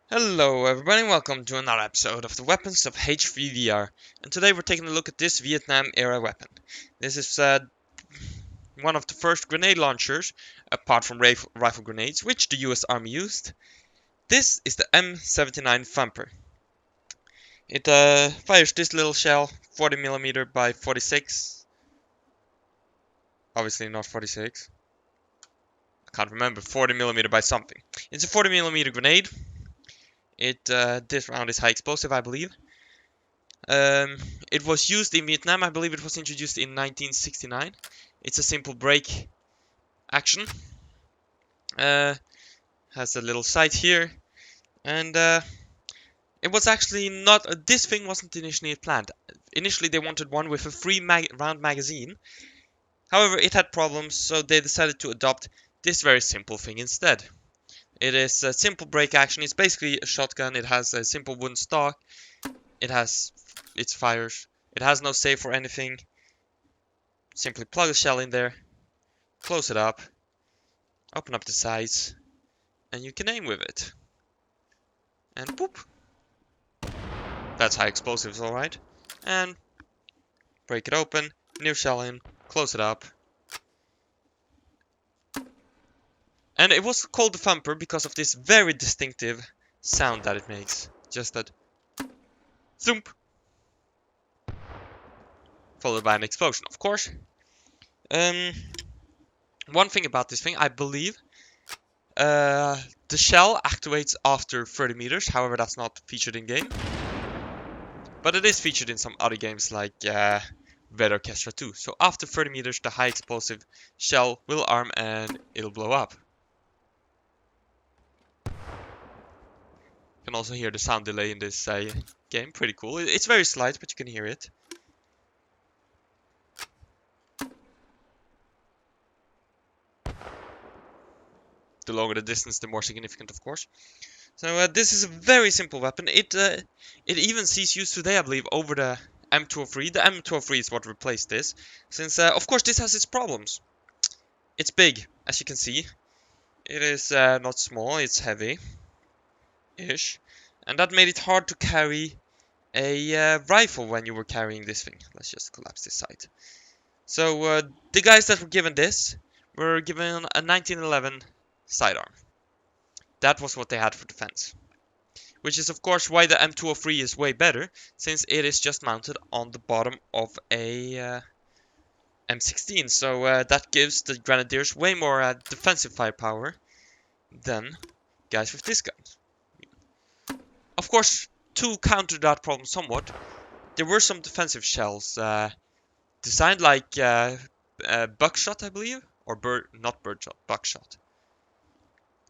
Hello everybody and welcome to another episode of the Weapons of H3VR. And today we're taking a look at this Vietnam era weapon. This is one of the first grenade launchers, apart from rifle grenades, which the US Army used. This is the M79 Thumper. It fires this little shell, 40mm by 46. Obviously not 46. I can't remember, 40mm by something. It's a 40mm grenade. This round is high explosive, I believe. It was used in Vietnam. I believe it was introduced in 1969. It's a simple break action. Has a little sight here, and it was actually not. This thing wasn't initially planned. Initially, they wanted one with a round magazine. However, it had problems, so they decided to adopt this very simple thing instead. It is a simple break action. It's basically a shotgun. It has a simple wooden stock. It fires. It has no save for anything. Simply plug a shell in there, close it up, open up the sides, and you can aim with it. And boop. That's high explosives, alright. And break it open, new shell in, close it up. And it was called the Thumper because of this very distinctive sound that it makes. Just that thump, followed by an explosion, of course. One thing about this thing, I believe, the shell activates after 30 meters. However, that's not featured in game. But it is featured in some other games like Red Orchestra 2. So after 30 meters, the high explosive shell will arm and it'll blow up. You can also hear the sound delay in this game. Pretty cool. It's very slight, but you can hear it. The longer the distance, the more significant, of course. So this is a very simple weapon. It even sees use today, I believe, over the M203. The M203 is what replaced this, since of course this has its problems. It's big, as you can see. It is not small. It's heavy-ish, and that made it hard to carry a rifle when you were carrying this thing. Let's just collapse this side. So the guys that were given this were given a 1911 sidearm. That was what they had for defense. Which is of course why the M203 is way better, since it is just mounted on the bottom of a M16. So that gives the grenadiers way more defensive firepower than guys with this gun. Of course, to counter that problem somewhat, there were some defensive shells designed like buckshot, I believe, or not birdshot, buckshot.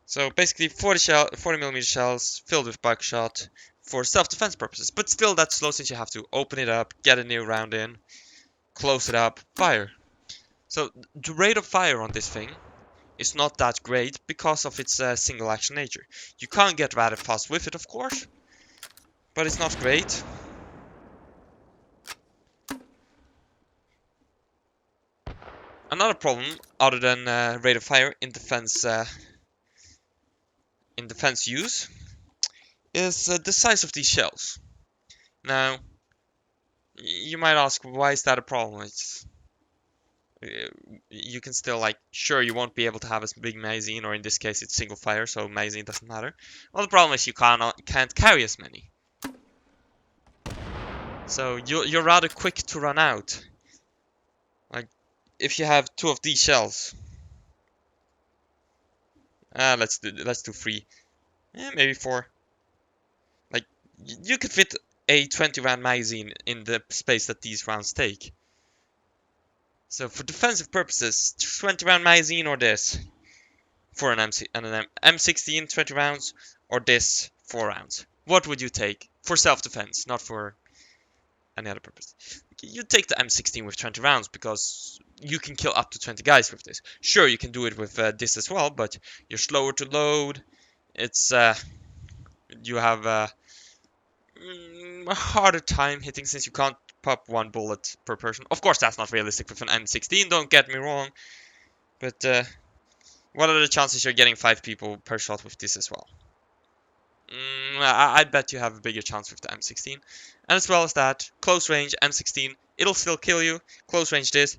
So basically 40mm shells filled with buckshot for self-defense purposes. But still that's slow since you have to open it up, get a new round in, close it up, fire. So the rate of fire on this thing is not that great because of its single action nature. You can't get rather fast with it, of course, but it's not great. Another problem, other than rate of fire in defense use, is the size of these shells. Now, you might ask, why is that a problem? You can still, like, sure, you won't be able to have a big magazine, or in this case it's single fire, so magazine doesn't matter. Well, the problem is you can't carry as many. So you're rather quick to run out. Like, if you have 2 of these shells. Let's do 3. Maybe 4. Like, you could fit a 20 round magazine in the space that these rounds take. So for defensive purposes, 20 round magazine or this for an M16 20 rounds, or this 4 rounds. What would you take for self-defense, not for any other purpose? You take the M16 with 20 rounds because you can kill up to 20 guys with this. Sure, you can do it with this as well, but you're slower to load. It's you have a harder time hitting since you can't pop 1 bullet per person. Of course, that's not realistic with an M16, don't get me wrong. But what are the chances you're getting 5 people per shot with this as well? I bet you have a bigger chance with the M16. And as well as that, close range M16, it'll still kill you. Close range this,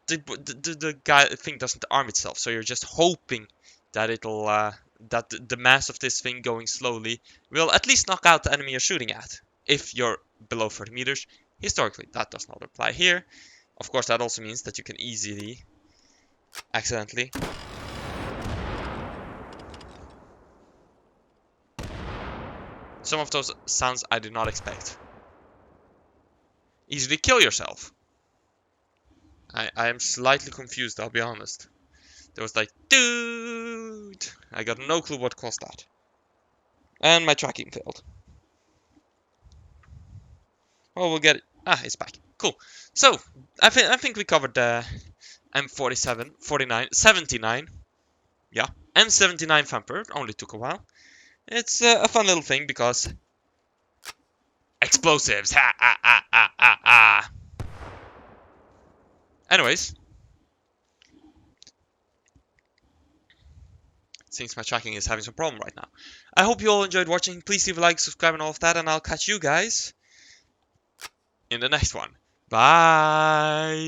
the thing doesn't arm itself, so you're just hoping that it'll that the mass of this thing going slowly will at least knock out the enemy you're shooting at. If you're below 30 meters, historically that does not apply here. Of course, that also means that you can easily accidentally some of those sounds I did not expect. Easily kill yourself. I am slightly confused, I'll be honest. There was like, dude! I got no clue what caused that. And my tracking failed. Oh, we'll get it. Ah, it's back. Cool. So, I think we covered the M47, 49, 79. Yeah. M79 Thumper. Only took a while. It's a fun little thing because explosives. Ha, ah, ah, ah, ah, ah. Anyways. Since my tracking is having some problem right now. I hope you all enjoyed watching. Please leave a like, subscribe, and all of that. And I'll catch you guys in the next one. Bye.